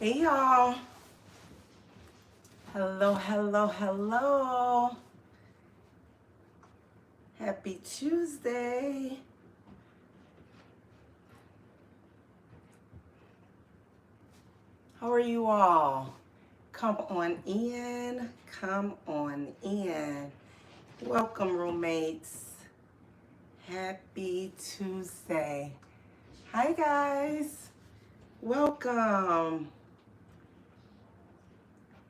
Hey y'all. Hello, hello, hello. Happy Tuesday. How are you all? Come on in. Come on in. Welcome, roommates. Happy Tuesday. Hi, guys. Welcome.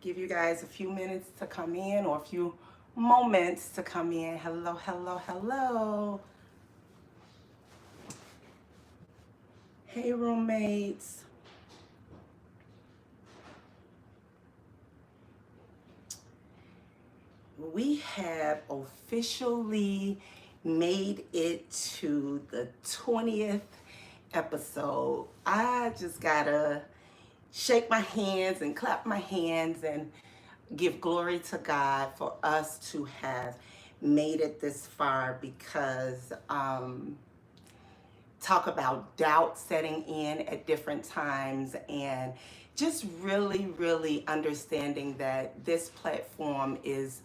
Give you guys a few minutes to come in, or a few moments to come in. Hello, hello, hello. Hey, roommates. We have officially made it to the 20th episode. I just gotta shake my hands and clap my hands and give glory to God for us to have made it this far, because talk about doubt setting in at different times, and just really understanding that this platform is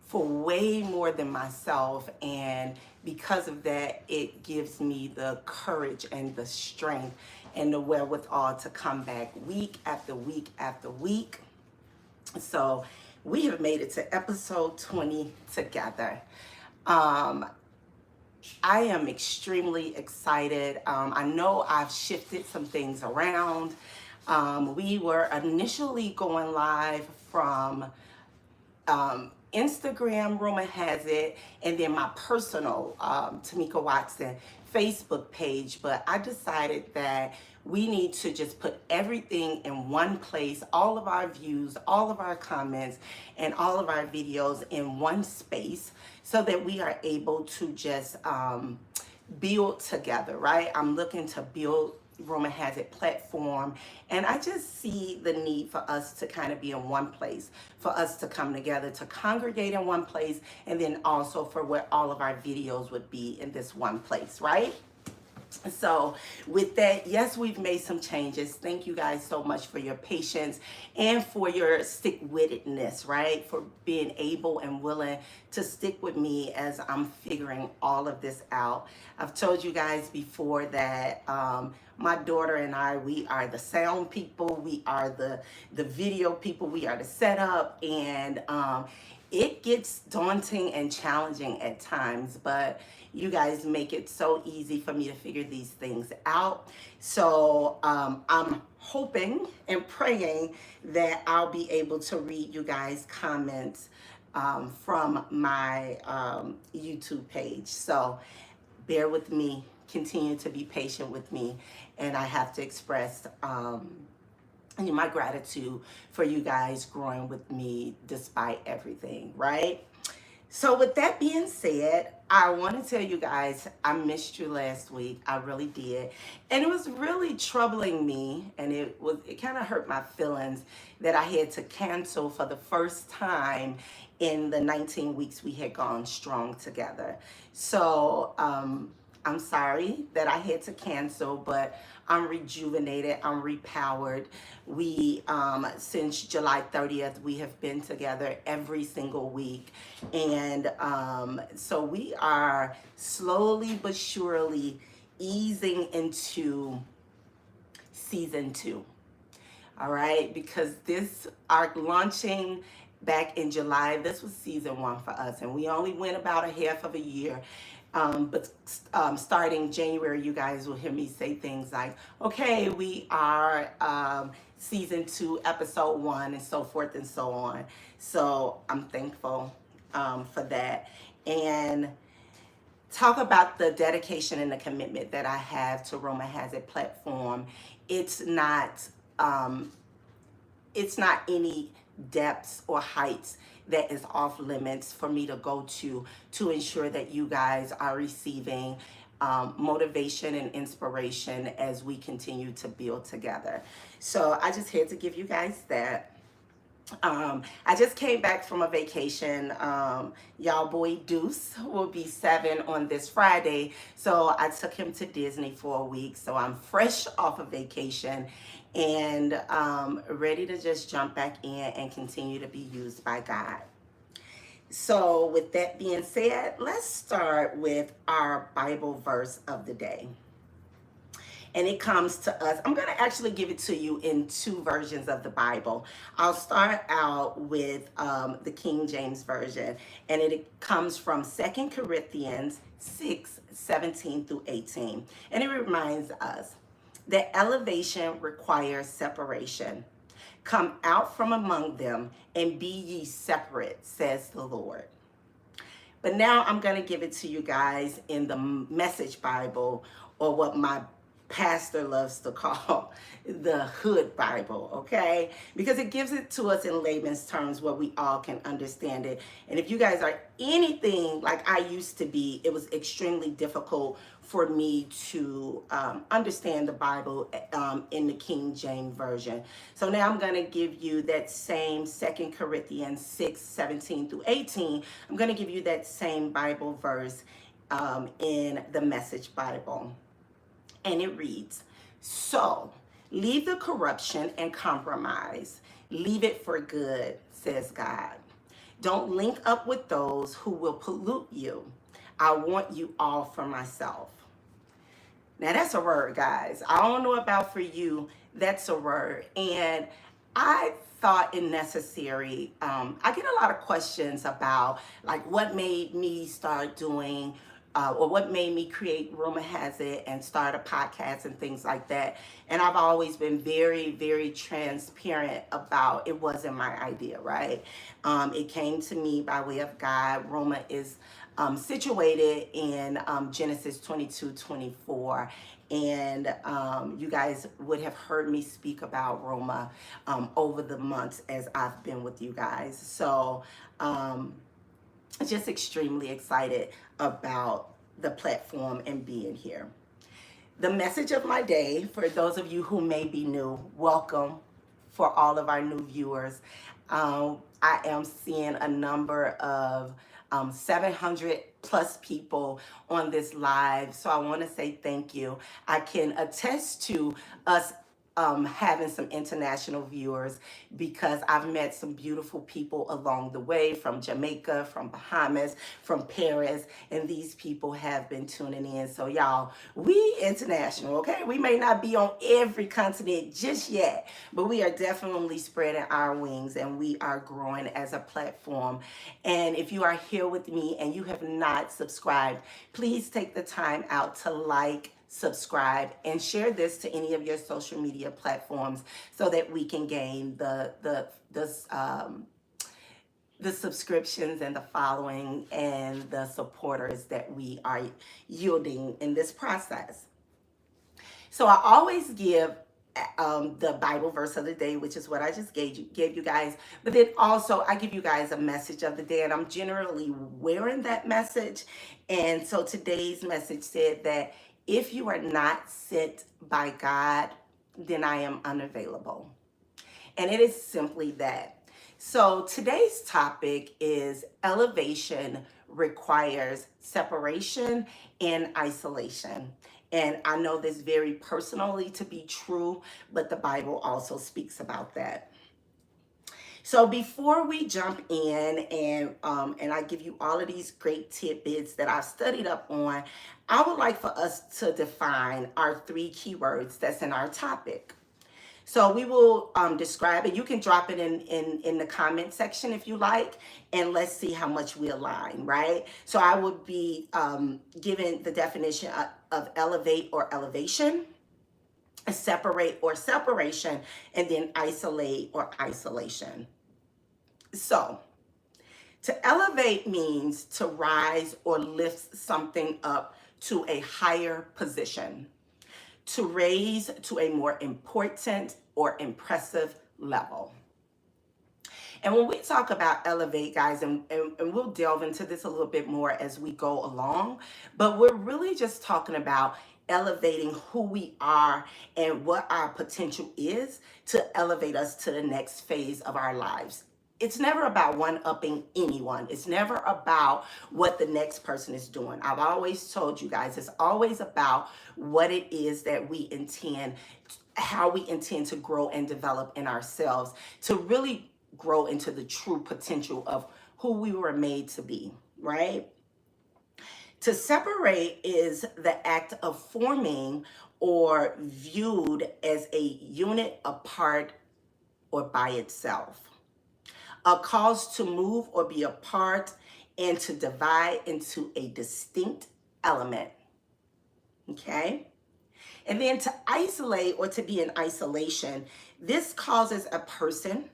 for way more than myself, and because of that it gives me the courage and the strength and the wherewithal to come back week after week after week. So we have made it to episode 20 together. I am extremely excited. I know I've shifted some things around. We were initially going live from Instagram, rumor has it, and then my personal Tamika Watson Facebook page. But I decided that we need to just put everything in one place, all of our views, all of our comments, and all of our videos in one space, so that we are able to just build together, right? I'm looking to build Rumor Has It platform, and I just see the need for us to kind of be in one place, for us to come together, to congregate in one place, and then also for where all of our videos would be in this one place, right? So with that, yes, we've made some changes. Thank you guys so much for your patience and for your stick-wittedness, right? For being able and willing to stick with me as I'm figuring all of this out. I've told you guys before that my daughter and I, we are the sound people, we are the video people, we are the setup, and it gets daunting and challenging at times, but you guys make it so easy for me to figure these things out. So I'm hoping and praying that I'll be able to read you guys' comments from my YouTube page. So bear with me, continue to be patient with me, and I have to express my gratitude for you guys growing with me despite everything, right? So with that being said, I want to tell you guys I missed you last week. I really did. And it was really troubling me, and it kind of hurt my feelings that I had to cancel for the first time in the 19 weeks we had gone strong together. So I'm sorry that I had to cancel, but I'm rejuvenated, I'm repowered. We, since July 30th, we have been together every single week. And so we are slowly but surely easing into season 2. All right, because this arc launching back in July, this was season 1 for us, and we only went about a half of a year. But starting January, you guys will hear me say things like, okay, we are season 2, episode 1, and so forth and so on. So I'm thankful for that. And talk about the dedication and the commitment that I have to Rumor Has It platform. It's not any depths or heights that is off limits for me to go to ensure that you guys are receiving motivation and inspiration as we continue to build together. So I just had to give you guys that. I just came back from a vacation. Y'all boy Deuce will be 7 on this Friday. So I took him to Disney for a week. So I'm fresh off of vacation and ready to just jump back in and continue to be used by God. So with that being said, let's start with our Bible verse of the day. And it comes to us. I'm going to actually give it to you in two versions of the Bible. I'll start out with the King James Version, and it comes from 2 Corinthians 6:17 through 18. And it reminds us that elevation requires separation. Come out from among them and be ye separate, says the Lord. But now I'm going to give it to you guys in the Message Bible, or what my pastor loves to call the Hood Bible, okay? Because it gives it to us in layman's terms where we all can understand it. And if you guys are anything like I used to be, it was extremely difficult for me to understand the Bible in the King James Version. So now I'm going to give you that same 2 Corinthians 6:17 through 18. I'm going to give you that same Bible verse in the Message Bible. And it reads, so leave the corruption and compromise. Leave it for good, says God. Don't link up with those who will pollute you. I want you all for myself. Now that's a word, guys. I don't know about for you. That's a word. And I thought it necessary. I get a lot of questions about like what made me start doing or what made me create Rumor Has It and start a podcast and things like that. And I've always been very, very transparent about it wasn't my idea, right? It came to me by way of God. Rumor is situated in Genesis 22:24. And you guys would have heard me speak about Roma over the months as I've been with you guys. So just extremely excited about the platform and being here. The message of my day, for those of you who may be new, welcome. For all of our new viewers, I am seeing a number of 700 plus people on this live. So I want to say thank you. I can attest to us having some international viewers because I've met some beautiful people along the way from Jamaica, from Bahamas, from Paris, and these people have been tuning in. So y'all, we international, okay? We may not be on every continent just yet, but we are definitely spreading our wings and we are growing as a platform. And if you are here with me and you have not subscribed, please take the time out to like, subscribe, and share this to any of your social media platforms so that we can gain the subscriptions and the following and the supporters that we are yielding in this process. So I always give the Bible verse of the day, which is what I just gave you guys. But then also I give you guys a message of the day, and I'm generally wearing that message. And so today's message said that if you are not sent by God, then I am unavailable. And it is simply that. So today's topic is elevation requires separation and isolation. And I know this very personally to be true, but the Bible also speaks about that. So before we jump in and I give you all of these great tidbits that I've studied up on, I would like for us to define our 3 keywords that's in our topic. So we will describe it. You can drop it in the comment section if you like, and let's see how much we align, right? So I would be giving the definition of elevate or elevation, separate or separation, and then isolate or isolation. So to elevate means to rise or lift something up to a higher position, to raise to a more important or impressive level. And when we talk about elevate, guys, and we'll delve into this a little bit more as we go along, but we're really just talking about elevating who we are and what our potential is to elevate us to the next phase of our lives. It's never about one-upping anyone. It's never about what the next person is doing. I've always told you guys, it's always about what it is that we intend, how we intend to grow and develop in ourselves to really grow into the true potential of who we were made to be, right? To separate is the act of forming or viewed as a unit apart or by itself. A cause to move or be apart and to divide into a distinct element. Okay? And then to isolate or to be in isolation, this causes a person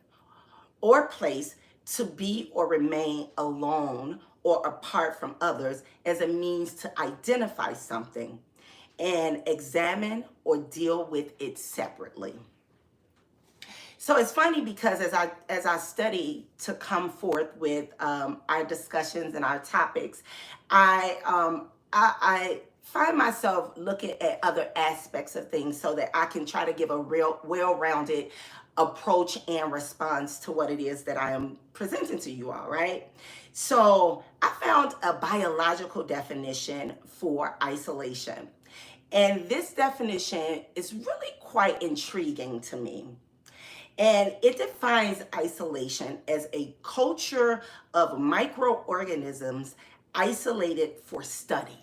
or place to be or remain alone or apart from others as a means to identify something and examine or deal with it separately. So it's funny because as I study to come forth with our discussions and our topics, I find myself looking at other aspects of things so that I can try to give a real well-rounded approach and response to what it is that I am presenting to you all, right? So I found a biological definition for isolation. And this definition is really quite intriguing to me. And it defines isolation as a culture of microorganisms isolated for study.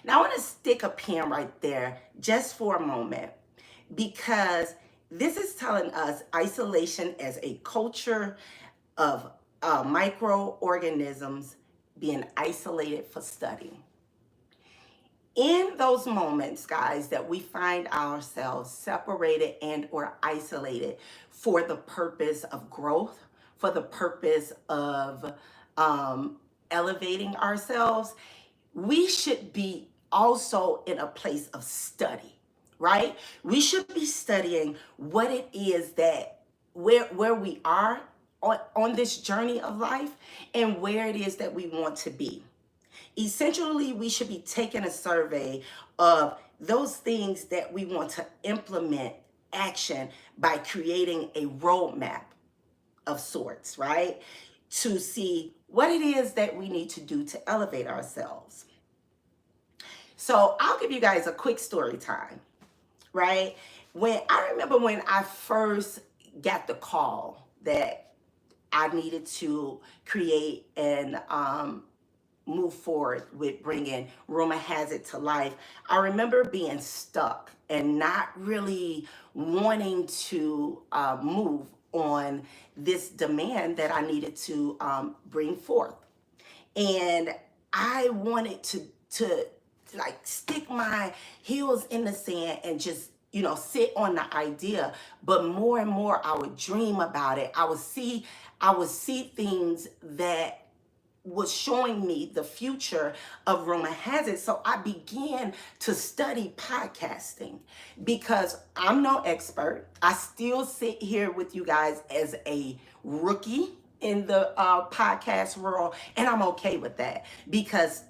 Now, I want to stick a pin right there just for a moment because this is telling us isolation as a culture of microorganisms being isolated for study. In those moments, guys, that we find ourselves separated and or isolated for the purpose of growth, for the purpose of elevating ourselves, we should be also in a place of study, right? We should be studying what it is that where we are on this journey of life and where it is that we want to be. Essentially, we should be taking a survey of those things that we want to implement action by creating a roadmap of sorts, right? To see what it is that we need to do to elevate ourselves. So I'll give you guys a quick story time, right? I remember when I first got the call that I needed to create and move forward with bringing Rumor Has It to life, I remember being stuck and not really wanting to move on this demand that I needed to bring forth. And I wanted to like stick my heels in the sand and just sit on the idea. But more and more I would dream about it. I would see things that was showing me the future of Rumor Has It. So I began to study podcasting because I'm no expert. I still sit here with you guys as a rookie in the podcast world, and I'm okay with that because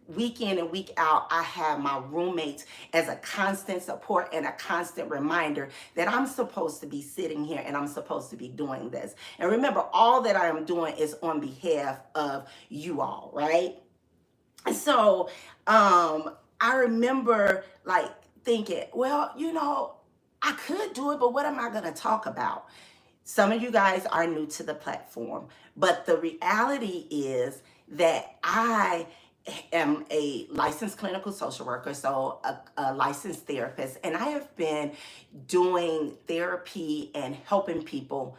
week in and week out, I have my roommates as a constant support and a constant reminder that I'm supposed to be sitting here and I'm supposed to be doing this. And remember, all that I am doing is on behalf of you all, right? And so I remember like thinking, well, I could do it, but what am I going to talk about? Some of you guys are new to the platform, but the reality is that I am a licensed clinical social worker, so a licensed therapist, and I have been doing therapy and helping people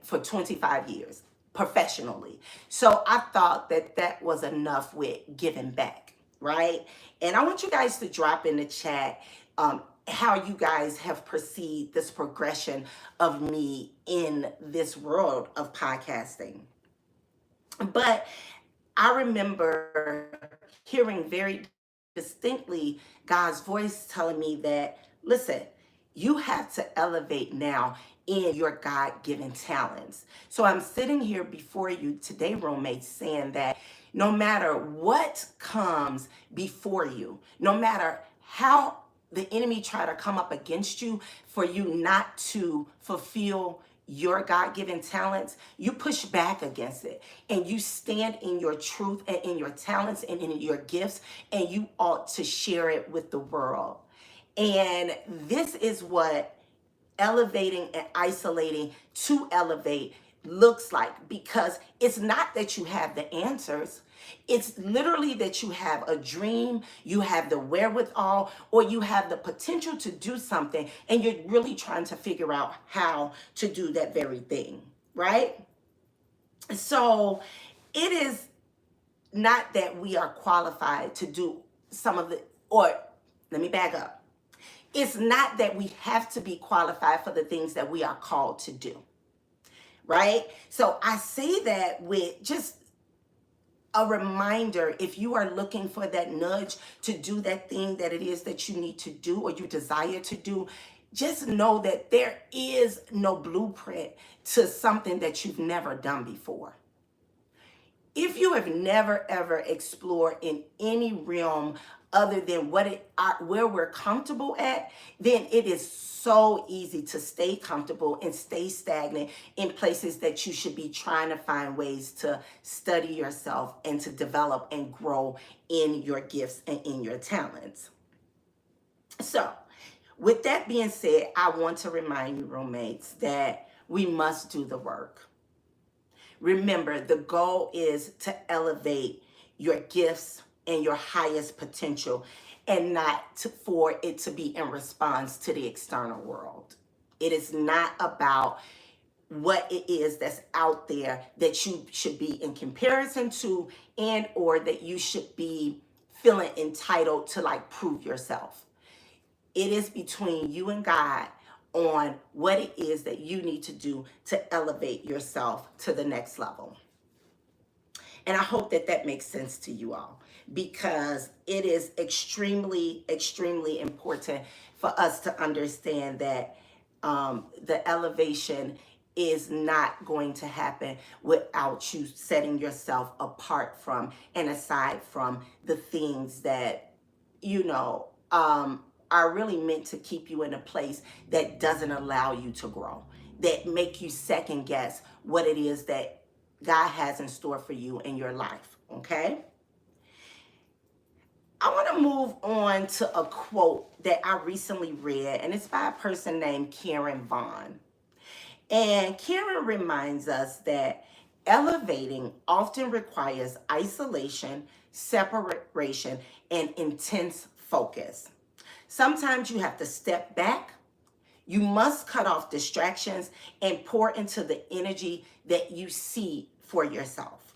for 25 years professionally. So I thought that was enough with giving back, right? And I want you guys to drop in the chat how you guys have perceived this progression of me in this world of podcasting. But I remember hearing very distinctly God's voice telling me that, listen, you have to elevate now in your God-given talents. So I'm sitting here before you today, roommates, saying that No matter what comes before you, no matter how the enemy try to come up against you for you not to fulfill your God-given talents, you push back against it and you stand in your truth and in your talents and in your gifts, and you ought to share it with the world. And this is what elevating and isolating to elevate looks like, because it's not that you have the answers. It's literally that you have a dream, you have the wherewithal, or you have the potential to do something, and you're really trying to figure out how to do that very thing, right? So it is not that we are qualified to do some of the, or let me back up. It's not that we have to be qualified for the things that we are called to do, right? So I say that with just a reminder, if you are looking for that nudge to do that thing that it is that you need to do or you desire to do, just know that there is no blueprint to something that you've never done before. If you have never ever explored in any realm other than where we're comfortable at, then it is so easy to stay comfortable and stay stagnant in places that you should be trying to find ways to study yourself and to develop and grow in your gifts and in your talents. So, with that being said, I want to remind you, roommates, that we must do the work. Remember, the goal is to elevate your gifts and your highest potential, and not for it to be in response to the external world. It is not about what it is that's out there that you should be in comparison to, and or that you should be feeling entitled to like prove yourself. It is between you and God on what it is that you need to do to elevate yourself to the next level. And I hope that that makes sense to you all, because it is extremely, extremely important for us to understand that the elevation is not going to happen without you setting yourself apart from and aside from the things that, you know, are really meant to keep you in a place that doesn't allow you to grow, that make you second guess what it is that God has in store for you in your life, okay? I want to move on to a quote that I recently read, and it's by a person named Karen Vaughn. And Karen reminds us that elevating often requires isolation, separation, and intense focus. Sometimes you have to step back. You must cut off distractions and pour into the energy that you see for yourself.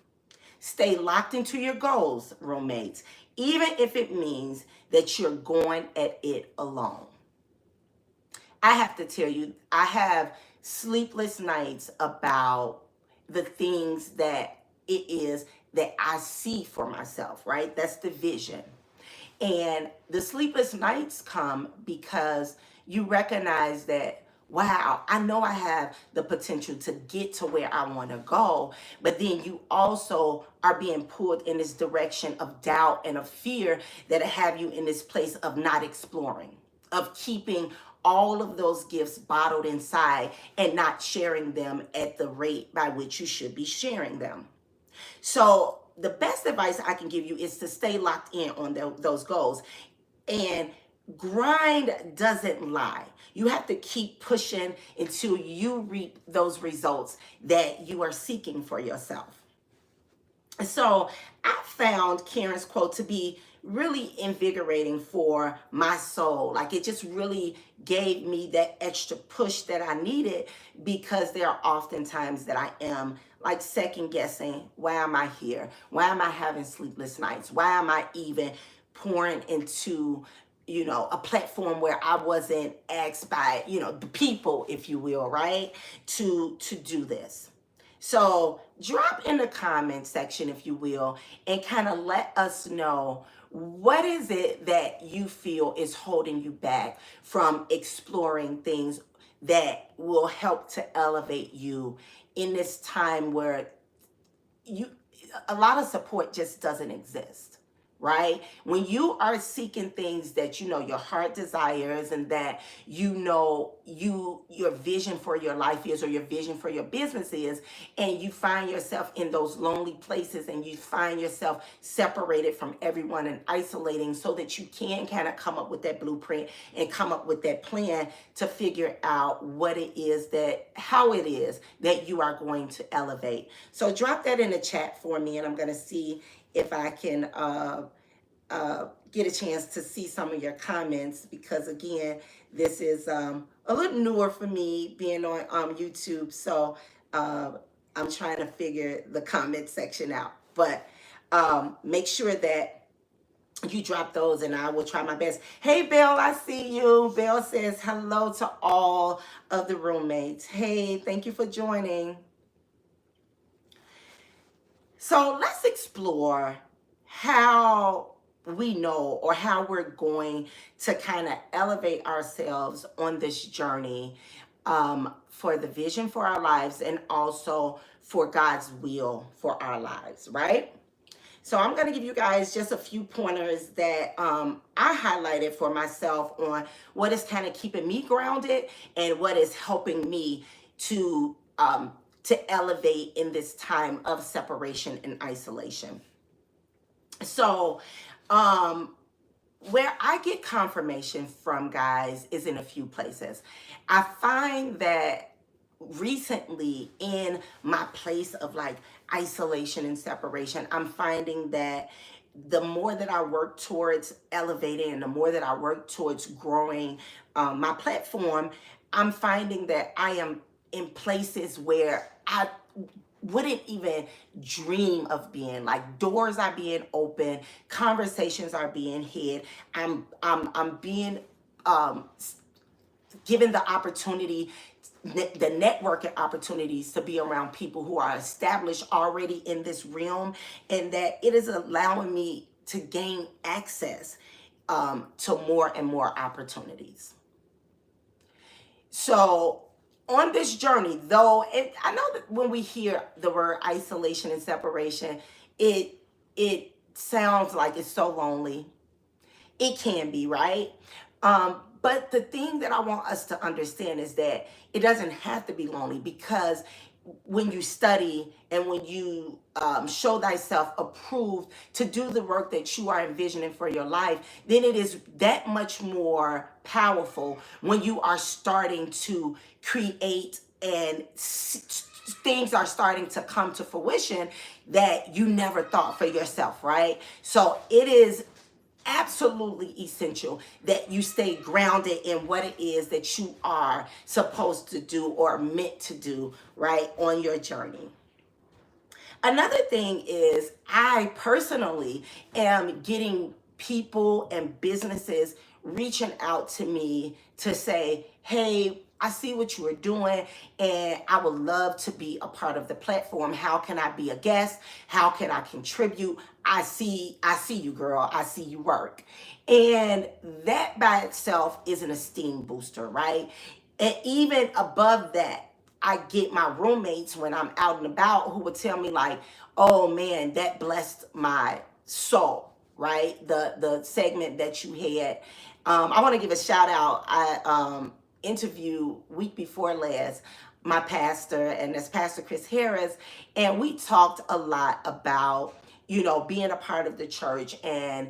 Stay locked into your goals, roommates, even if it means that you're going at it alone. I have to tell you, I have sleepless nights about the things that it is that I see for myself, right? That's the vision. And the sleepless nights come because you recognize that, wow, I know I have the potential to get to where I want to go, but then you also are being pulled in this direction of doubt and of fear that have you in this place of not exploring, of keeping all of those gifts bottled inside and not sharing them at the rate by which you should be sharing them. So the best advice I can give you is to stay locked in on those goals. And grind doesn't lie. You have to keep pushing until you reap those results that you are seeking for yourself. So I found Karen's quote to be really invigorating for my soul. Like, it just really gave me that extra push that I needed, because there are often times that I am like second guessing, why am I here? Why am I having sleepless nights? Why am I even pouring into, you know, a platform where I wasn't asked by, you know, the people, if you will, right, to do this? So drop in the comment section, if you will, and kind of let us know, what is it that you feel is holding you back from exploring things that will help to elevate you in this time where a lot of support just doesn't exist, right? When you are seeking things that you know your heart desires and that you know your vision for your life is, or your vision for your business is, and you find yourself in those lonely places and you find yourself separated from everyone and isolating, so that you can kind of come up with that blueprint and come up with that plan to figure out what it is that, how it is that you are going to elevate. So drop that in the chat for me, and I'm going to see if I can get a chance to see some of your comments, because again, this is a little newer for me being on YouTube. So I'm trying to figure the comment section out. But make sure that you drop those and I will try my best. Hey, Belle, I see you. Belle says hello to all of the roommates. Hey, thank you for joining. So let's explore how we know, or how we're going to kind of elevate ourselves on this journey for the vision for our lives, and also for God's will for our lives, right? So I'm going to give you guys just a few pointers that I highlighted for myself on what is kind of keeping me grounded and what is helping me to elevate in this time of separation and isolation. So where I get confirmation from, guys, is in a few places. I find that recently, in my place of like isolation and separation, I'm finding that the more that I work towards elevating and the more that I work towards growing my platform, I'm finding that I am in places where I wouldn't even dream of being. Like, doors are being open, conversations are being had. I'm being given the opportunity, the networking opportunities, to be around people who are established already in this realm, and that it is allowing me to gain access to more and more opportunities. So on this journey, though, I know that when we hear the word isolation and separation, it sounds like it's so lonely. It can be, right? But the thing that I want us to understand is that it doesn't have to be lonely, because when you study and when you show thyself approved to do the work that you are envisioning for your life, then it is that much more powerful when you are starting to create and things are starting to come to fruition that you never thought for yourself, right? So it is absolutely essential that you stay grounded in what it is that you are supposed to do or meant to do, right, on your journey. Another thing is, I personally am getting people and businesses reaching out to me to say, hey, I see what you are doing and I would love to be a part of the platform. How can I be a guest? How can I contribute? I see you, girl. I see you work. And that by itself is an esteem booster, right? And even above that, I get my roommates when I'm out and about who would tell me like, oh man, that blessed my soul, right? The segment that you had. I want to give a shout out. I interviewed week before last my pastor, and that's Pastor Chris Harris, and we talked a lot about, you know, being a part of the church and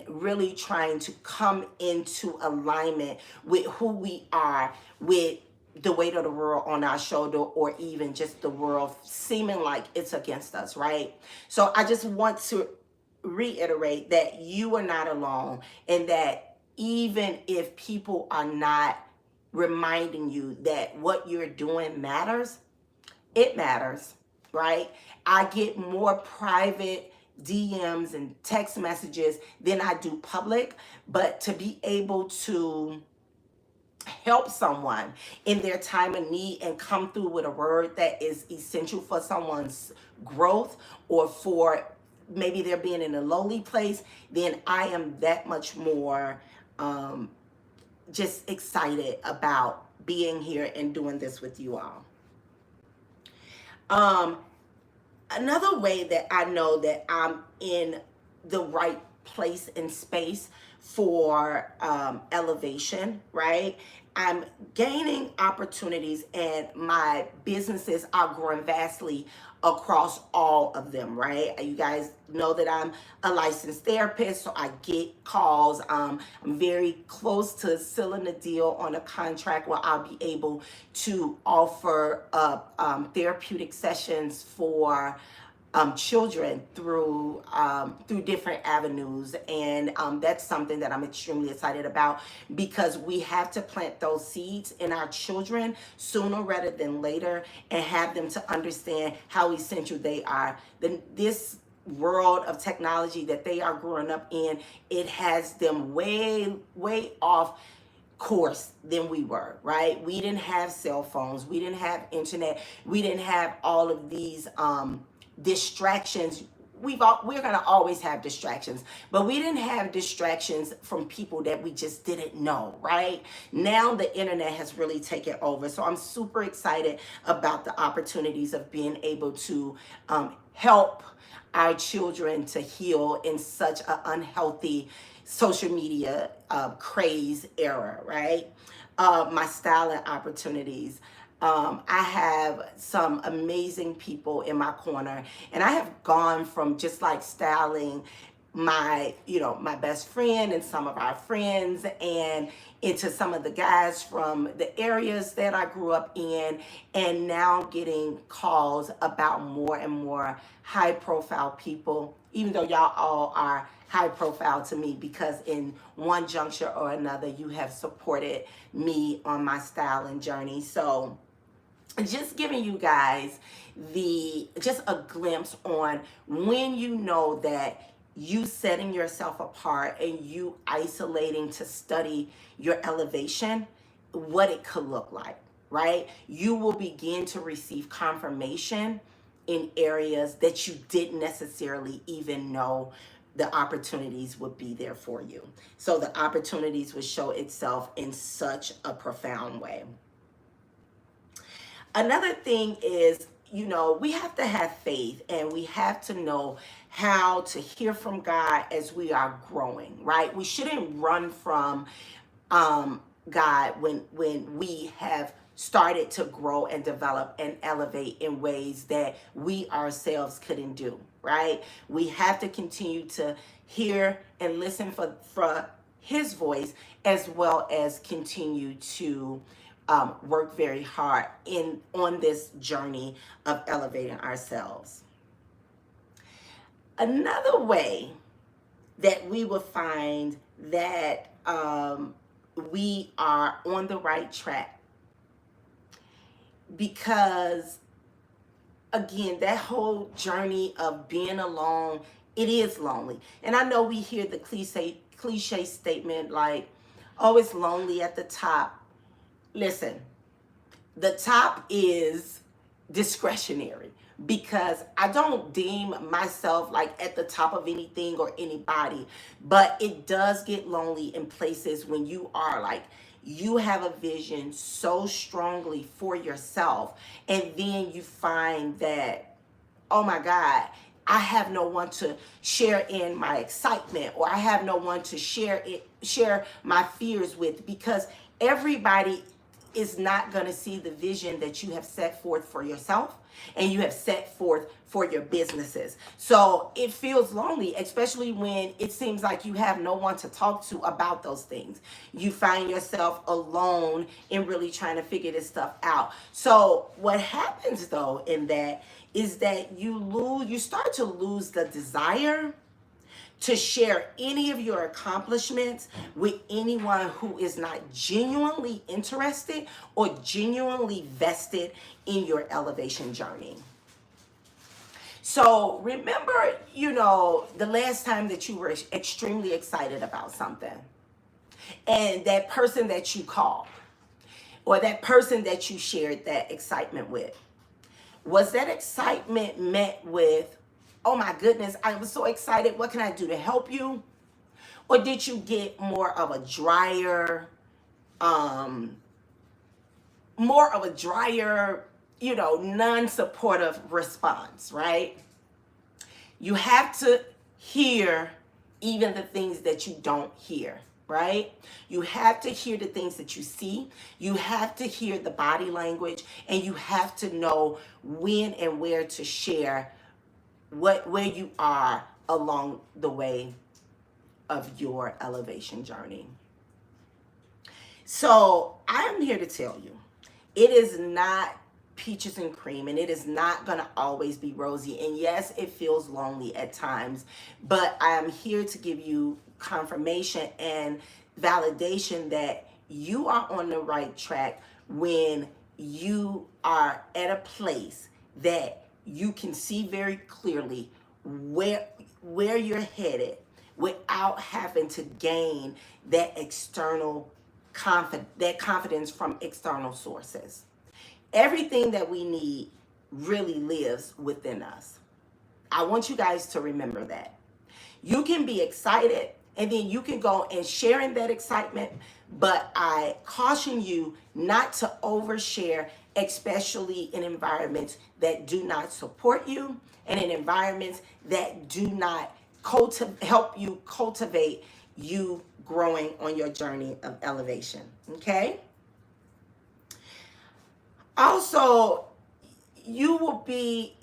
really trying to come into alignment with who we are, with the weight of the world on our shoulder, or even just the world seeming like it's against us, right? So I just want to reiterate that you are not alone, and that even if people are not reminding you that what you're doing matters, it matters, right? I get more private DMs and text messages than I do public, but to be able to help someone in their time of need and come through with a word that is essential for someone's growth, or for maybe they're being in a lowly place, then I am that much more just excited about being here and doing this with you all. Another way that I know that I'm in the right place and space for elevation, right? I'm gaining opportunities and my businesses are growing vastly across all of them, right? You guys know that I'm a licensed therapist, so I get calls. I'm very close to sealing a deal on a contract where I'll be able to offer up therapeutic sessions for children through different avenues, and that's something that I'm extremely excited about, because we have to plant those seeds in our children sooner rather than later, and have them to understand how essential they are. Then this world of technology that they are growing up in, it has them way off course than we were, right? We didn't have cell phones, we didn't have internet, we didn't have all of these distractions. We're gonna always have distractions, but we didn't have distractions from people that we just didn't know, right? Now the internet has really taken over, so I'm super excited about the opportunities of being able to help our children to heal in such an unhealthy social media craze era, right? My styling opportunities. I have some amazing people in my corner, and I have gone from just like styling my best friend and some of our friends, and into some of the guys from the areas that I grew up in, and now getting calls about more and more high profile people, even though y'all all are high profile to me, because in one juncture or another you have supported me on my styling journey. So just giving you guys just a glimpse on when you know that you setting yourself apart and you isolating to study your elevation, what it could look like, right? You will begin to receive confirmation in areas that you didn't necessarily even know the opportunities would be there for you. So the opportunities would show itself in such a profound way. Another thing is, we have to have faith, and we have to know how to hear from God as we are growing, right? We shouldn't run from God when we have started to grow and develop and elevate in ways that we ourselves couldn't do, right? We have to continue to hear and listen for his voice, as well as continue to work very hard on this journey of elevating ourselves. Another way that we will find that we are on the right track, because again, that whole journey of being alone, it is lonely. And I know we hear the cliche statement like, oh, it's lonely at the top. Listen, the top is discretionary, because I don't deem myself like at the top of anything or anybody, but it does get lonely in places when you are like, you have a vision so strongly for yourself, and then you find that, oh my God, I have no one to share in my excitement, or I have no one to share my fears with, because everybody is not going to see the vision that you have set forth for yourself and you have set forth for your businesses. So it feels lonely, especially when it seems like you have no one to talk to about those things. You find yourself alone in really trying to figure this stuff out. So what happens though in that is that you start to lose the desire to share any of your accomplishments with anyone who is not genuinely interested or genuinely vested in your elevation journey. So remember, the last time that you were extremely excited about something, and that person that you called, or that person that you shared that excitement with, was that excitement met with, oh my goodness, I was so excited, what can I do to help you? Or did you get more of a drier non-supportive response, right? You have to hear even the things that you don't hear, right? You have to hear the things that you see. You have to hear the body language, and you have to know when and where to share where you are along the way of your elevation journey. So I am here to tell you, it is not peaches and cream, and it is not going to always be rosy. And yes, it feels lonely at times, but I am here to give you confirmation and validation that you are on the right track when you are at a place that you can see very clearly where you're headed without having to gain that confidence from external sources. Everything that we need really lives within us. I want you guys to remember that. You can be excited and then you can go and share in that excitement, but I caution you not to overshare, especially in environments that do not support you and in environments that do not help you cultivate you growing on your journey of elevation. Okay? Also, it'll be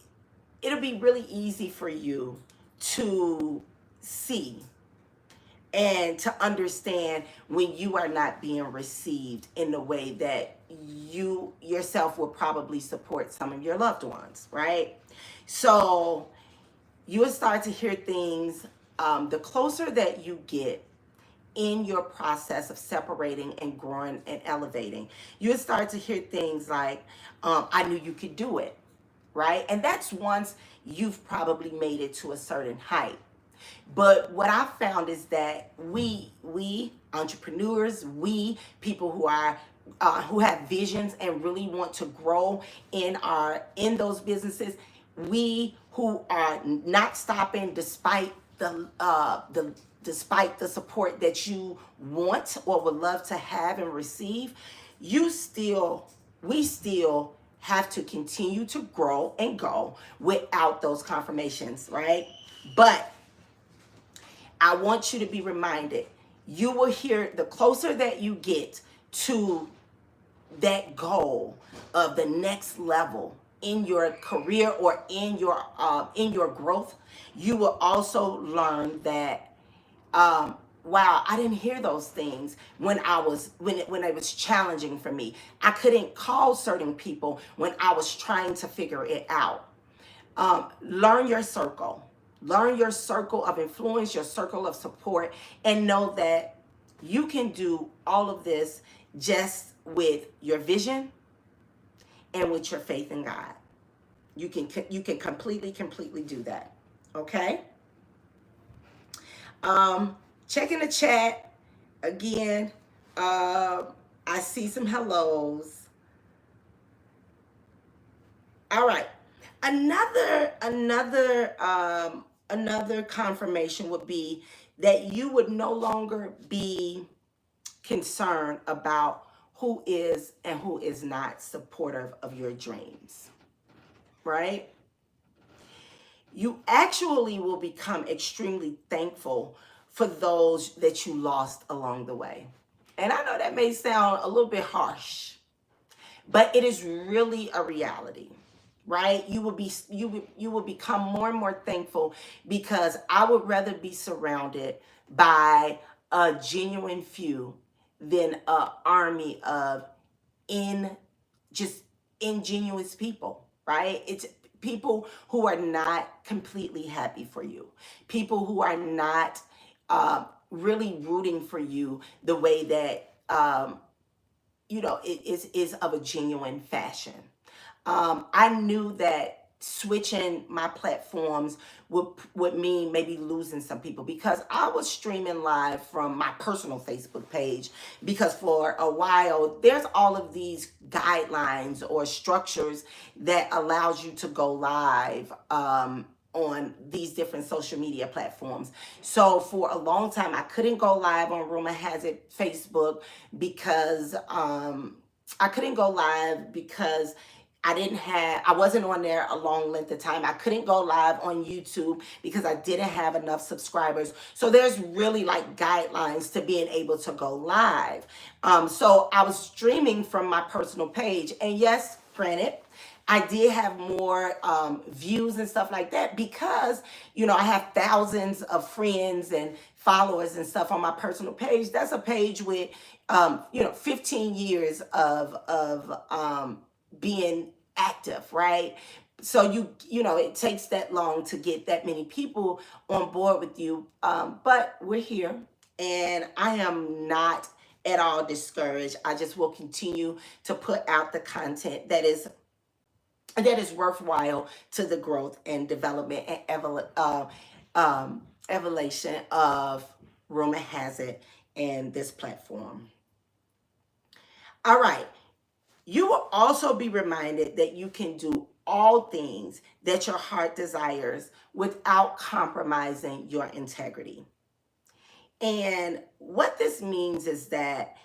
really easy for you to see and to understand when you are not being received in the way that you yourself will probably support some of your loved ones, right? So you will start to hear things, the closer that you get in your process of separating and growing and elevating, you would start to hear things like, I knew you could do it, right? And that's once you've probably made it to a certain height. But what I found is that we entrepreneurs, we people who have visions and really want to grow in those businesses, we who are not stopping despite despite the support that you want or would love to have and receive, we still have to continue to grow and go without those confirmations, right? But I want you to be reminded, you will hear, the closer that you get to that goal of the next level in your career or in your growth, you will also learn that wow, I didn't hear those things when it was challenging for me. I couldn't call certain people when I was trying to figure it out. Learn your circle. Learn your circle of influence, your circle of support, and know that you can do all of this just with your vision and with your faith in God. You can completely do that. Okay? Checking the chat again. I see some hellos. All right. Another confirmation would be that you would no longer be concerned about who is and who is not supportive of your dreams, right? You actually will become extremely thankful for those that you lost along the way. And I know that may sound a little bit harsh, but it is really a reality, right? You will become more and more thankful, because I would rather be surrounded by a genuine few than an army of just ingenuous people, right? It's people who are not completely happy for you, people who are not really rooting for you the way that it is of a genuine fashion. I knew that switching my platforms would mean maybe losing some people, because I was streaming live from my personal Facebook page, because for a while there's all of these guidelines or structures that allows you to go live on these different social media platforms. So for a long time I couldn't go live on Rumor Has It Facebook because I couldn't go live because I wasn't on there a long length of time. I couldn't go live on YouTube because I didn't have enough subscribers. So there's really like guidelines to being able to go live. So I was streaming from my personal page. And yes, granted, I did have more views and stuff like that because, I have thousands of friends and followers and stuff on my personal page. That's a page with, 15 years of being active, right? So it takes that long to get that many people on board with you. But we're here, and I am not at all discouraged. I just will continue to put out the content that is worthwhile to the growth and development and evolution of Rumor Has It and this platform. All right. You will also be reminded that you can do all things that your heart desires without compromising your integrity. And what this means is that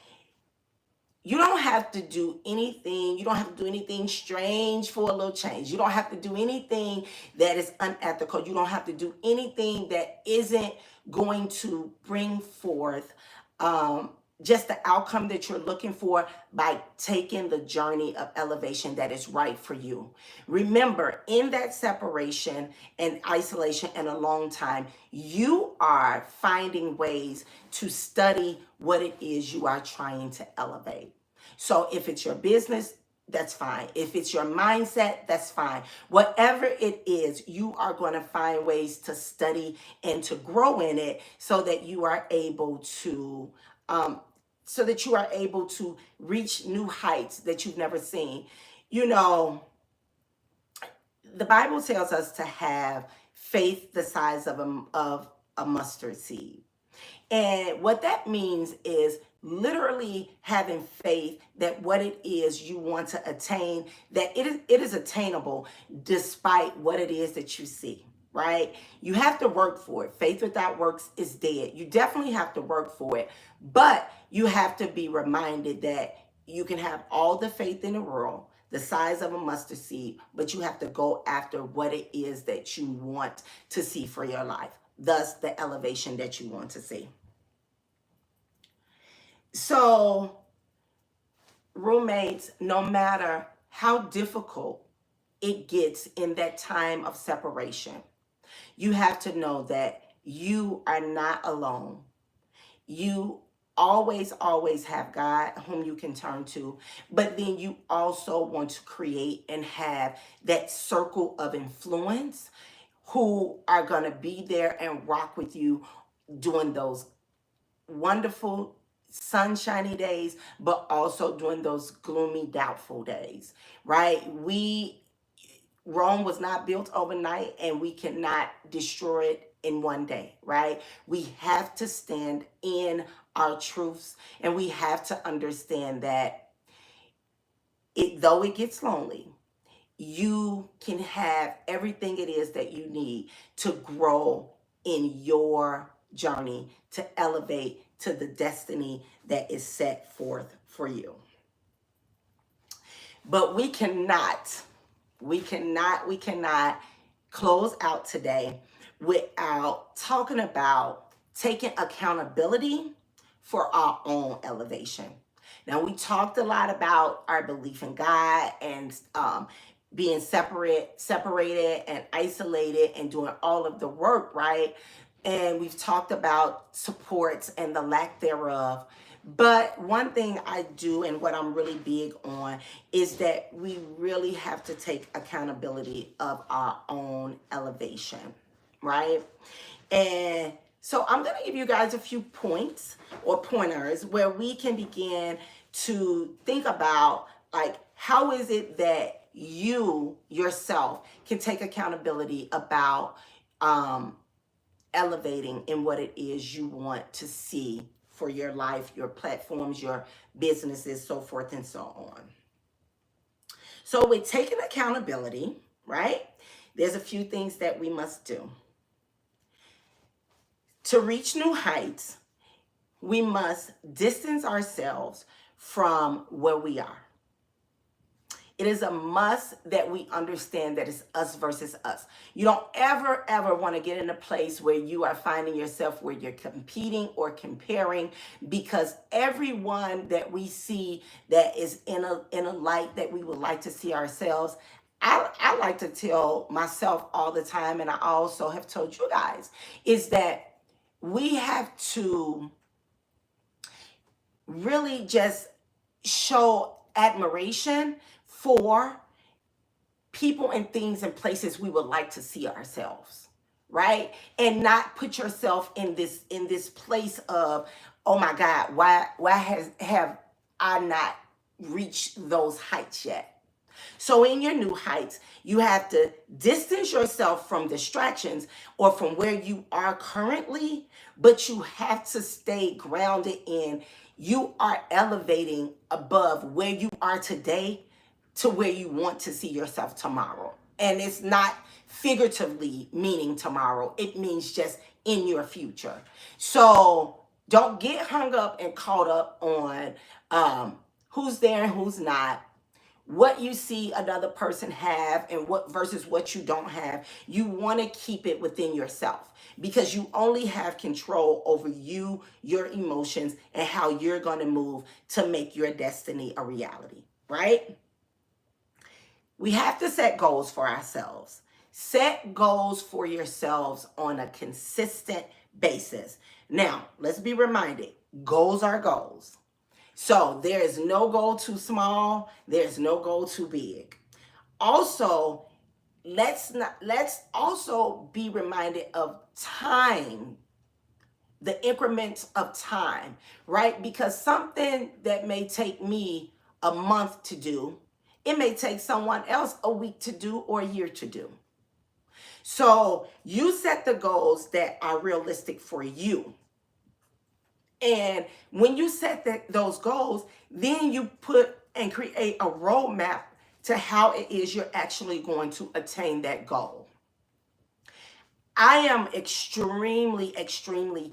you don't have to do anything. You don't have to do anything strange for a little change. You don't have to do anything that is unethical. You don't have to do anything that isn't going to bring forth just the outcome that you're looking for by taking the journey of elevation that is right for you. Remember, in that separation and isolation and a long time, you are finding ways to study what it is you are trying to elevate. So if it's your business, that's fine. If it's your mindset, that's fine. Whatever it is, you are going to find ways to study and to grow in it so that you are able to reach new heights that you've never seen. The Bible tells us to have faith the size of a mustard seed. And what that means is literally having faith that what it is you want to attain, that it is attainable despite what it is that you see, right? You have to work for it. Faith without works is dead. You definitely have to work for it, but you have to be reminded that you can have all the faith in the world, the size of a mustard seed, but you have to go after what it is that you want to see for your life, thus the elevation that you want to see. So, roommates, no matter how difficult it gets in that time of separation, you have to know that you are not alone. You always have God whom you can turn to, but then you also want to create and have that circle of influence who are going to be there and rock with you during those wonderful sunshiny days, but also during those gloomy, doubtful days, right? Rome was not built overnight, and we cannot destroy it in one day, right? We have to stand in our truths, and we have to understand that though it gets lonely, you can have everything it is that you need to grow in your journey, to elevate to the destiny that is set forth for you. But we cannot close out today without talking about taking accountability for our own elevation. Now, we talked a lot about our belief in God and being separated and isolated and doing all of the work, right? And we've talked about supports and the lack thereof. But one thing I do, and what I'm really big on, is that we really have to take accountability of our own elevation, right? And so I'm going to give you guys a few points or pointers where we can begin to think about, like, how is it that you yourself can take accountability about elevating in what it is you want to see for your life, your platforms, your businesses, so forth and so on. So with taking accountability, right, there's a few things that we must do. To reach new heights, we must distance ourselves from where we are. It is a must that we understand that it's us versus us. You don't ever want to get in a place where you are finding yourself where you're competing or comparing, because everyone that we see that is in a light that we would like to see ourselves, I like to tell myself all the time, and I also have told you guys, is that we have to really just show admiration for people and things and places we would like to see ourselves, right? And not put yourself in this place of, oh my God, why have I not reached those heights yet? So in your new heights, you have to distance yourself from distractions or from where you are currently, but you have to stay grounded in you are elevating above where you are today to where you want to see yourself tomorrow. And it's not figuratively meaning tomorrow. It means just in your future. So don't get hung up and caught up on who's there and who's not, what you see another person have and what versus what you don't have. You want to keep it within yourself, because you only have control over you, your emotions, and how you're going to move to make your destiny a reality, right? We have to set goals for ourselves. Set goals for yourselves on a consistent basis. Now, let's be reminded, goals are goals. So there is no goal too small. There's no goal too big. Also, let's also be reminded of time, the increments of time, right? Because something that may take me a month to do, it may take someone else a week to do or a year to do. So you set the goals that are realistic for you. And when you set those goals, then you put and create a roadmap to how it is you're actually going to attain that goal. I am extremely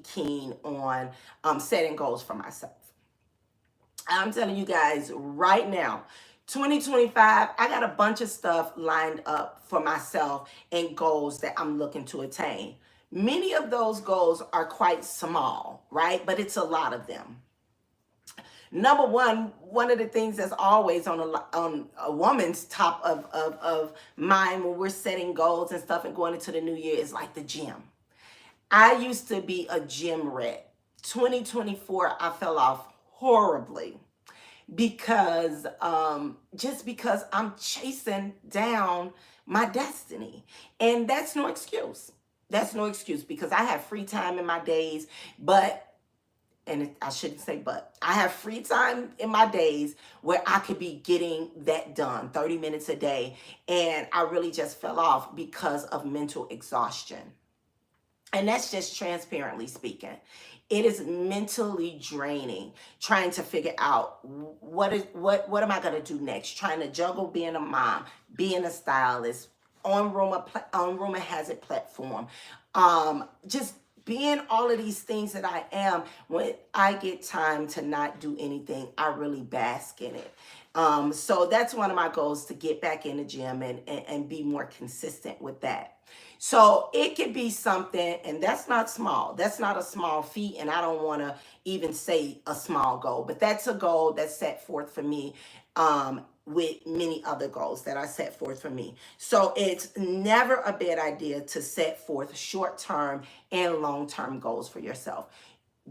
keen on setting goals for myself. I'm telling you guys right now, 2025, I got a bunch of stuff lined up for myself and goals that I'm looking to attain. Many of those goals are quite small, right? But it's a lot of them. Number one of the things that's always on a woman's top of mind when we're setting goals and stuff and going into the new year is like the gym. I used to be a gym rat. 2024, I fell off horribly because just because I'm chasing down my destiny. And that's no excuse. That's no excuse, because I have free time in my days, I shouldn't say but, I have free time in my days where I could be getting that done, 30 minutes a day. And I really just fell off because of mental exhaustion. And that's just transparently speaking. It is mentally draining trying to figure out what am I going to do next? Trying to juggle being a mom, being a stylist, on Rumor Has It platform, just being all of these things that I am. When I get time to not do anything, I really bask in it. So that's one of my goals, to get back in the gym and be more consistent with that. So it could be something, and that's not small. That's not a small feat, and I don't want to even say a small goal, but that's a goal that's set forth for me with many other goals that are set forth for me. So it's never a bad idea to set forth short-term and long-term goals for yourself.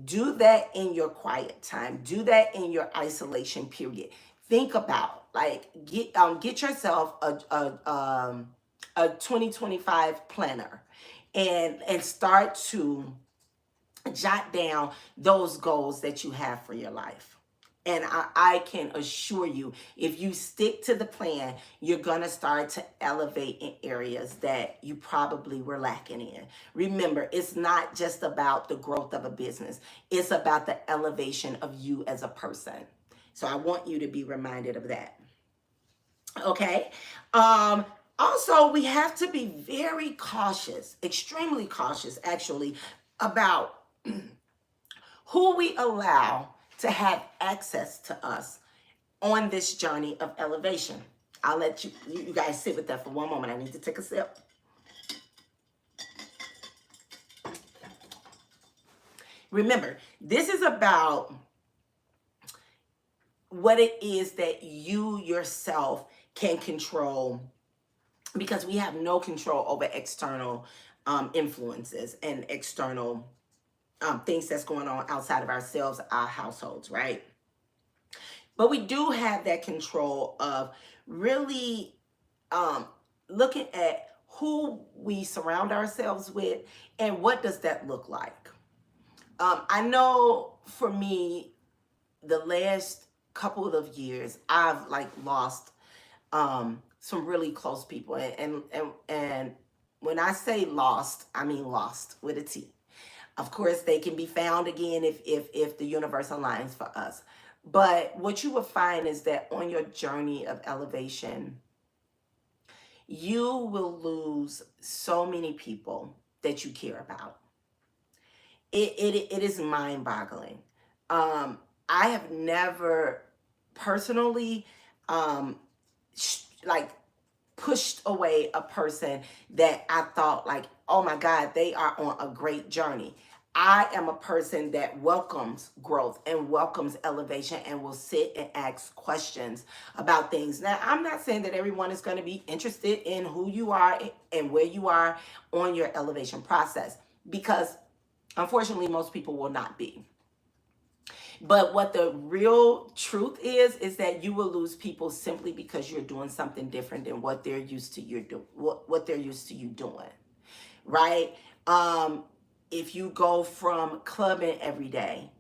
Do that in your quiet time. Do that in your isolation period. Think about, like, get yourself a 2025 planner and start to jot down those goals that you have for your life. And I can assure you, if you stick to the plan, you're going to start to elevate in areas that you probably were lacking in. Remember, it's not just about the growth of a business. It's about the elevation of you as a person. So I want you to be reminded of that. Okay. Also, we have to be very cautious, extremely cautious, actually, about who we allow to have access to us on this journey of elevation. I'll let you guys sit with that for one moment. I need to take a sip. Remember, this is about what it is that you yourself can control, because we have no control over external influences and external things that's going on outside of ourselves, our households, right? But we do have that control of really looking at who we surround ourselves with and what does that look like. I know for me, the last couple of years, I've like lost some really close people, and when I say lost, I mean lost with a T. Of course, they can be found again if the universe aligns for us. But what you will find is that on your journey of elevation, you will lose so many people that you care about. It is mind boggling. I have never personally like pushed away a person that I thought like, oh my God, they are on a great journey. I am a person that welcomes growth and welcomes elevation and will sit and ask questions about things. Now, I'm not saying that everyone is going to be interested in who you are and where you are on your elevation process, because unfortunately, most people will not be. But what the real truth is that you will lose people simply because you're doing something different than what they're used to what they're used to you doing, right? If you go from clubbing every day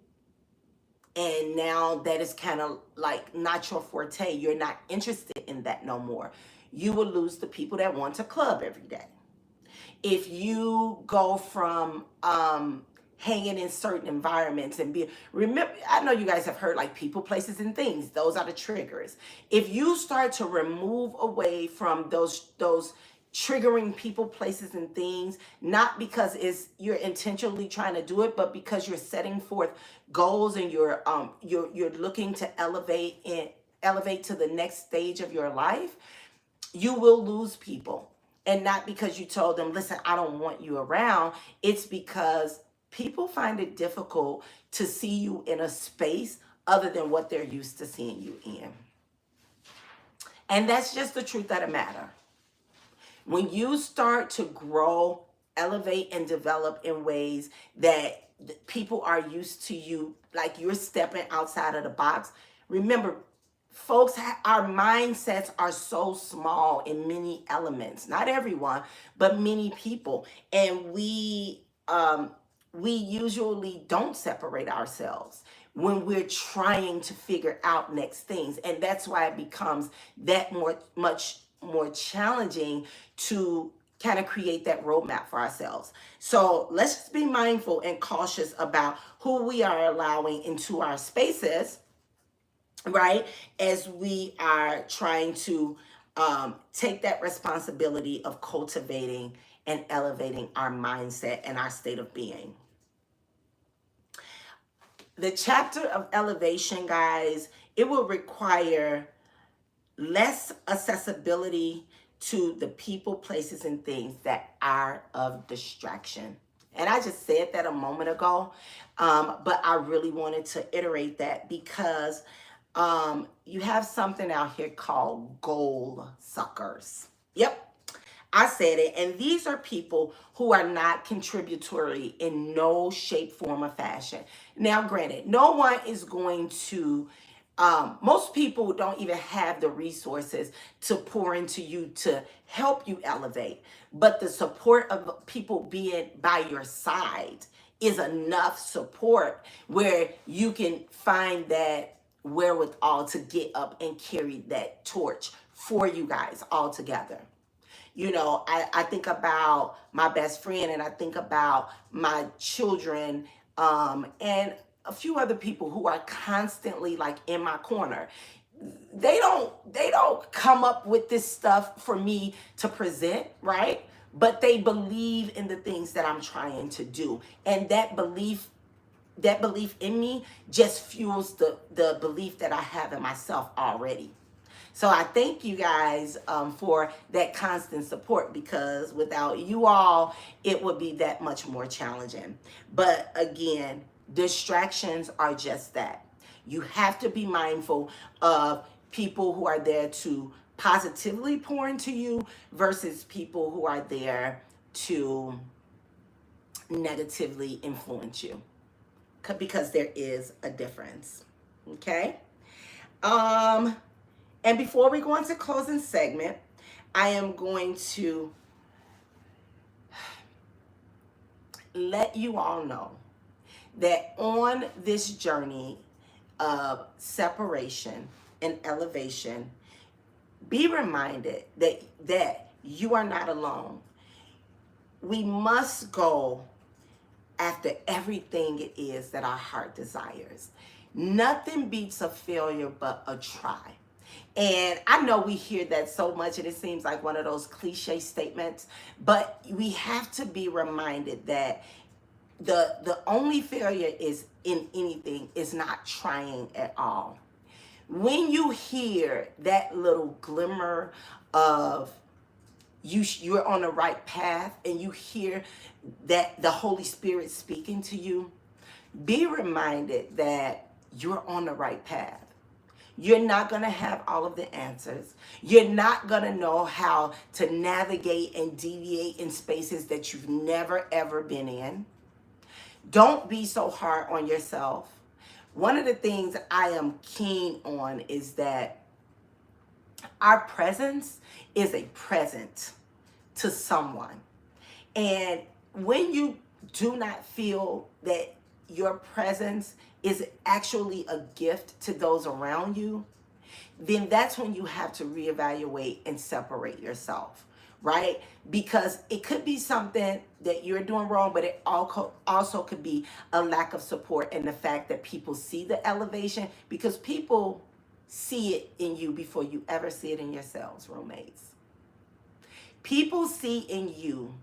and now that is kind of like not your forte, you're not interested in that no more, you will lose the people that want to club every day. If you go from hanging in certain environments and remember, I know you guys have heard like people, places, and things, those are the triggers. If you start to remove away from those triggering people, places, and things, not because you're intentionally trying to do it, but because you're setting forth goals and you're looking to elevate to the next stage of your life, you will lose people. And not because you told them, listen, I don't want you around. It's because people find it difficult to see you in a space other than what they're used to seeing you in. And that's just the truth of the matter. When you start to grow, elevate, and develop in ways that people are used to you, like you're stepping outside of the box, remember, folks, our mindsets are so small in many elements. Not everyone, but many people. And we usually don't separate ourselves when we're trying to figure out next things. And that's why it becomes that much more challenging to kind of create that roadmap for ourselves. So let's just be mindful and cautious about who we are allowing into our spaces, right? As we are trying to take that responsibility of cultivating and elevating our mindset and our state of being. The chapter of elevation, guys, it will require less accessibility to the people, places, and things that are of distraction. And I just said that a moment ago, but I really wanted to iterate that because you have something out here called goal suckers. Yep, I said it. And these are people who are not contributory in no shape, form, or fashion. Now, granted, no one is going to, most people don't even have the resources to pour into you to help you elevate. But the support of people being by your side is enough support where you can find that wherewithal to get up and carry that torch for you guys all together. You know, I think about my best friend and I think about my children and a few other people who are constantly like in my corner. They don't come up with this stuff for me to present, right? But they believe in the things that I'm trying to do. And that belief in me just fuels the belief that I have in myself already. So I thank you guys for that constant support, because without you all, it would be that much more challenging. But again, distractions are just that. You have to be mindful of people who are there to positively pour into you versus people who are there to negatively influence you, because there is a difference. Okay? And before we go into closing segment, I am going to let you all know that on this journey of separation and elevation, be reminded that you are not alone. We must go after everything it is that our heart desires. Nothing beats a failure but a try. And I know we hear that so much, and it seems like one of those cliche statements, but we have to be reminded that the only failure is in anything is not trying at all. When you hear that little glimmer of you're on the right path, and you hear that the Holy Spirit speaking to you, be reminded that you're on the right path. You're not going to have all of the answers. You're not going to know how to navigate and deviate in spaces that you've never, ever been in. Don't be so hard on yourself. One of the things I am keen on is that our presence is a present to someone. And when you do not feel that your presence is actually a gift to those around you, then that's when you have to reevaluate and separate yourself, right? Because it could be something that you're doing wrong, but it also could be a lack of support, and the fact that people see the elevation, because people see it in you before you ever see it in yourselves, roommates. People see in you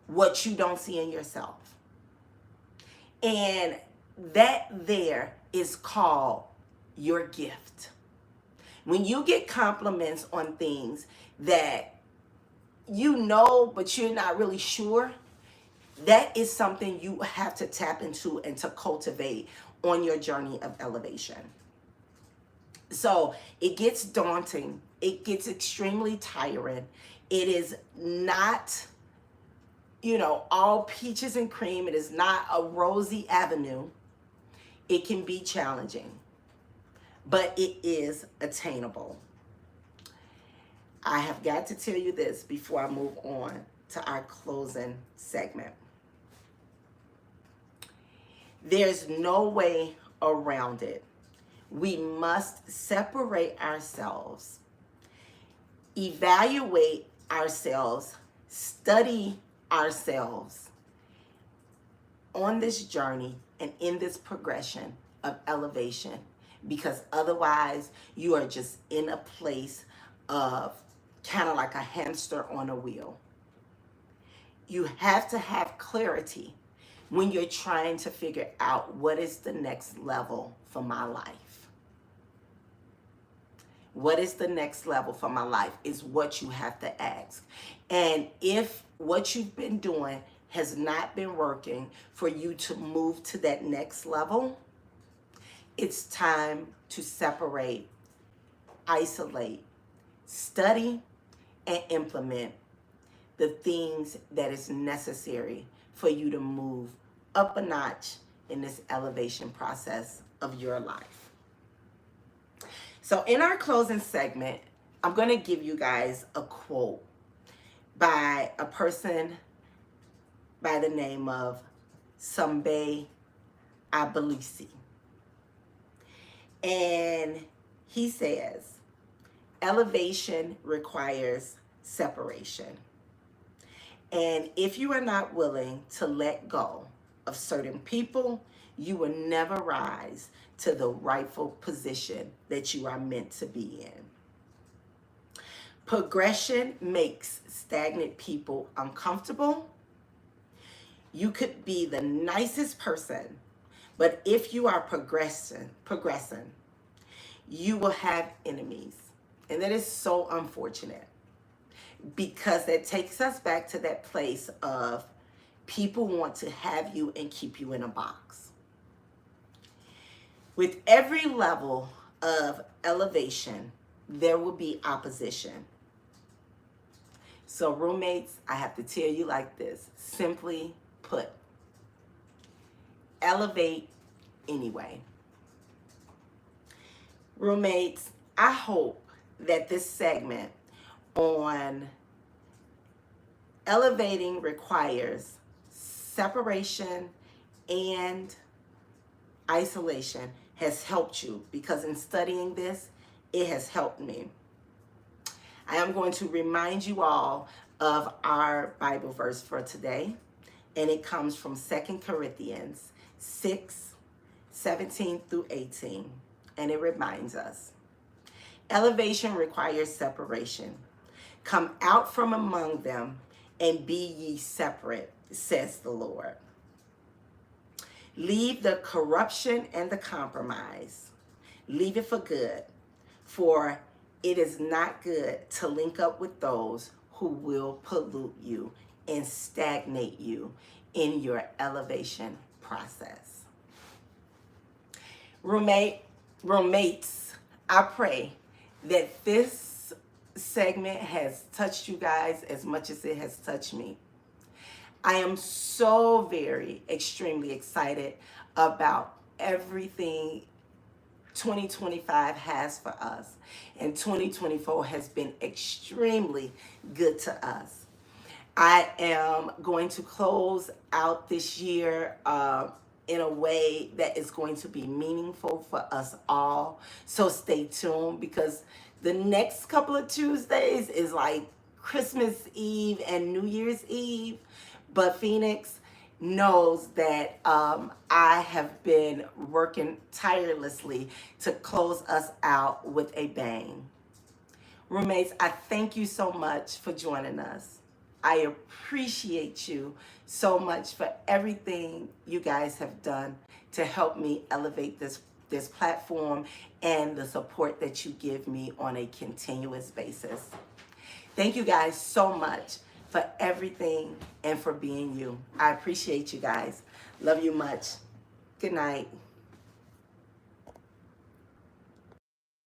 what you don't see in yourself. And that there is called your gift. When you get compliments on things that you know, but you're not really sure, that is something you have to tap into and to cultivate on your journey of elevation. So it gets daunting. It gets extremely tiring. It is not, all peaches and cream. It is not a rosy avenue. It can be challenging, but it is attainable. I have got to tell you this before I move on to our closing segment. There's no way around it. We must separate ourselves, evaluate ourselves, study ourselves on this journey and in this progression of elevation, because otherwise you are just in a place of kind of like a hamster on a wheel. You have to have clarity when you're trying to figure out what is the next level for my life. What is the next level for my life is what you have to ask. And if what you've been doing has not been working for you to move to that next level, it's time to separate, isolate, study, and implement the things that is necessary for you to move up a notch in this elevation process of your life. So in our closing segment, I'm going to give you guys a quote by a person by the name of Sambe Abalisi. And he says, elevation requires separation. And if you are not willing to let go of certain people, you will never rise to the rightful position that you are meant to be in. Progression makes stagnant people uncomfortable. You could be the nicest person, but if you are progressing, you will have enemies. And that is so unfortunate, because that takes us back to that place of people want to have you and keep you in a box. With every level of elevation, there will be opposition. So roommates, I have to tell you like this, simply put, elevate anyway. Roommates, I hope that this segment on elevating requires separation and isolation has helped you, because in studying this, it has helped me. I am going to remind you all of our Bible verse for today, and it comes from 2 Corinthians 6:17 through 18, and it reminds us, elevation requires separation. Come out from among them and be ye separate, says the Lord. Leave the corruption and the compromise. Leave it for good, for it is not good to link up with those who will pollute you and stagnate you in your elevation process. Roommates, I pray that this segment has touched you guys as much as it has touched me. I am so very extremely excited about everything 2025 has for us, and 2024 has been extremely good to us. I am going to close out this year in a way that is going to be meaningful for us all. So stay tuned, because the next couple of Tuesdays is like Christmas Eve and New Year's Eve. But Phoenix knows that I have been working tirelessly to close us out with a bang. Roommates, I thank you so much for joining us. I appreciate you so much for everything you guys have done to help me elevate this platform and the support that you give me on a continuous basis. Thank you guys so much for everything and for being you. I appreciate you guys. Love you much. Good night.